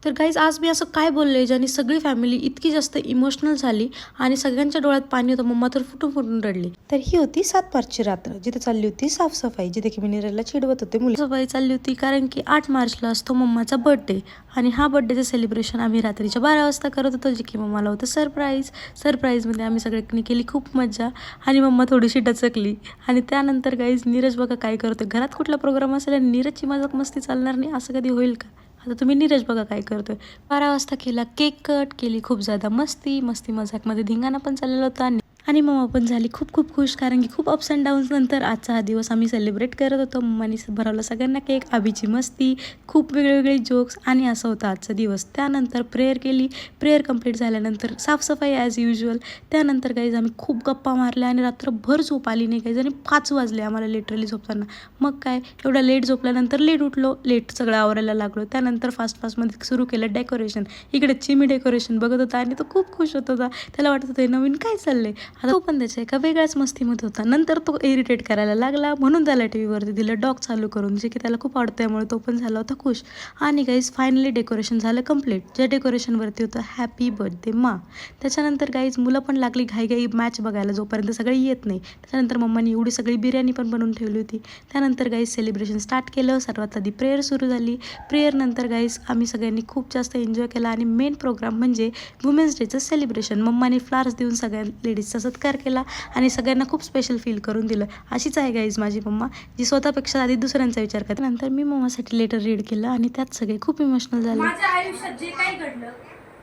तर गाईज आज मी असं काय बोलले ज्याने सगळी फॅमिली इतकी जास्त इमोशनल झाली आणि सगळ्यांच्या डोळ्यात पाणी होतं. मम्मा तर फुटून फुटून रडली. तर ही होती 7 मार्चची रात्र, जिथे चालली होती साफसफाई, जिथे की मी नीरजला चिडवत होते. मुली सफाई चालली होती कारण की 8 मार्चला असतो मम्माचा बर्थडे आणि हा बर्थडेचं सेलिब्रेशन आम्ही रात्रीच्या 12 वाजता करत होतो, जे की मम्माला होतं सरप्राईजमध्ये आम्ही सगळ्यांनी केली खूप मज्जा आणि मम्मा थोडीशी डचकली. आणि त्यानंतर गाईज नीरज बघा काय करतोय. घरात कुठला प्रोग्राम असेल आणि नीरजची मजाक मस्ती चालणार नाही असं कधी होईल का? आता तुम्ही नीरज बघा काय करतोय. 12 वाजता केला केक कट, केली खूप ज्यादा मस्ती मजाकमध्ये धिंगाणा पण चाललेला होता आणि मम्मा पण झाली खूप खूप खुश कारण की खूप अप्स अँड डाऊन्स नंतर आजचा हा दिवस आम्ही सेलिब्रेट करत होतो. मम्मानी भरवलं सगळ्यांना केक, आबीची मस्ती, खूप वेगवेगळे जोक्स आणि असं होतं आजचा दिवस. त्यानंतर प्रेयर केली. प्रेयर कंप्लीट झाल्यानंतर साफसफाई ॲज युजल. त्यानंतर गाईज आम्ही खूप गप्पा मारल्या आणि रात्रभर झोप आली नाही गाईज आणि 5 वाजले आम्हाला लिटरली झोपताना. मग काय एवढा लेट झोपल्यानंतर लेट उठलो, लेट सगळं आवरायला लागलो. त्यानंतर फास्टमध्ये सुरू केलं डेकोरेशन. इकडे चिमी डेकोरेशन बघत होता आणि तो खूप खुश होत होता. त्याला वाटत होतं नवीन काय चाललंय. आता तो पण त्याच्या एका वेगळ्याच मस्तीमध्ये होता. नंतर तो इरिटेट करायला लागला म्हणून त्याला टीव्हीवरती दिलं डॉग चालू करून, जे की त्याला खूप आवडतं. त्यामुळे तो पण झाला होता खुश. आणि गाईज फायनली डेकोरेशन झालं कम्प्लीट. ज्या डेकोरेशनवरती होतं हॅपी बर्थडे मा. त्याच्यानंतर गाईज मुलं पण लागली घाई मॅच बघायला, जोपर्यंत सगळी येत नाही. त्याच्यानंतर मम्मानी एवढी सगळी बिर्याणी पण बनवून ठेवली होती. त्यानंतर गाईज सेलिब्रेशन स्टार्ट केलं. सर्वात आधी प्रेयर सुरू झाली. प्रेयर नंतर गाईज आम्ही सगळ्यांनी खूप जास्त एन्जॉय केला आणि मेन प्रोग्राम म्हणजे वुमेन्स डेचं सेलिब्रेशन. मम्माने फ्लावर्स देऊन सगळ्या लेडीजचा सत्कार केला आणि सगळ्यांना खूप स्पेशल फील करून दिलं. अशीच आहे गाईज माझी मम्मा, जी स्वतःपेक्षा आधी दुसऱ्यांचा विचार करते. नंतर मी मम्मासाठी लेटर रीड केलं आणि त्यात सगळे खूप इमोशनल झाले. माझ्या आयुष्यात जे काही घडलं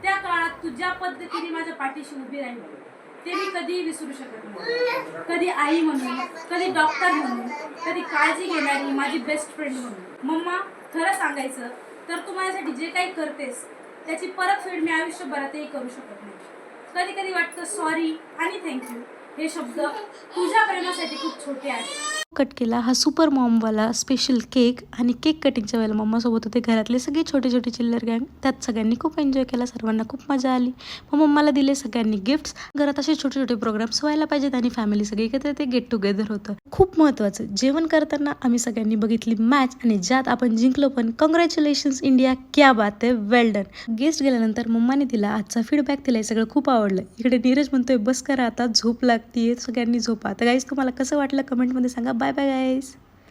त्या काळात तू ज्या पद्धतीने माझ्या पाठीशी उभी राहिली ते मी कधीही विसरू शकत नाही. कधी आई म्हणून, कधी डॉक्टर म्हणून, कधी काळजी घेणारी माझी बेस्ट फ्रेंड म्हणून. मम्मा, खरं सांगायचं तर तू माझ्यासाठी जे काही करतेस त्याची परतफेड मी आयुष्यभरातही करू शकत नाही. कधी कधी वाटतं सॉरी आणि थँक्यू हे शब्द तुझ्या प्रेमासाठी खूप छोटे आहेत. कट केला हा सुपर मॉमवाला स्पेशल केक आणि केक कटिंगच्या वेळेला मम्मासोबत होते घरातले सगळे छोटे छोटे चिल्लर गँग. त्यात सगळ्यांनी खूप एन्जॉय केला, सर्वांना खूप मजा आली. मग मम्माला दिले सगळ्यांनी गिफ्ट्स. घरात असे छोटे छोटे प्रोग्राम्स व्हायला पाहिजेत आणि फॅमिली सगळी एकत्र ते गेट टुगेदर होतं. खूप महत्त्वाचं जेवण करताना आम्ही सगळ्यांनी बघितली मॅच आणि ज्यात आपण जिंकलो पण. कॉंग्रॅच्युलेशन्स इंडिया, क्या बात आहे, वेल डन. गेस्ट गेल्यानंतर मम्माने दिला आजचा फीडबॅक, तिला हे सगळं खूप आवडलं. इकडे नीरज म्हणतोय बस करा आता, झोप लागतीये, सगळ्यांनी झोपा. तर गाईज तुम्हाला कसं वाटलं कमेंटमध्ये सांगा. Bye bye guys.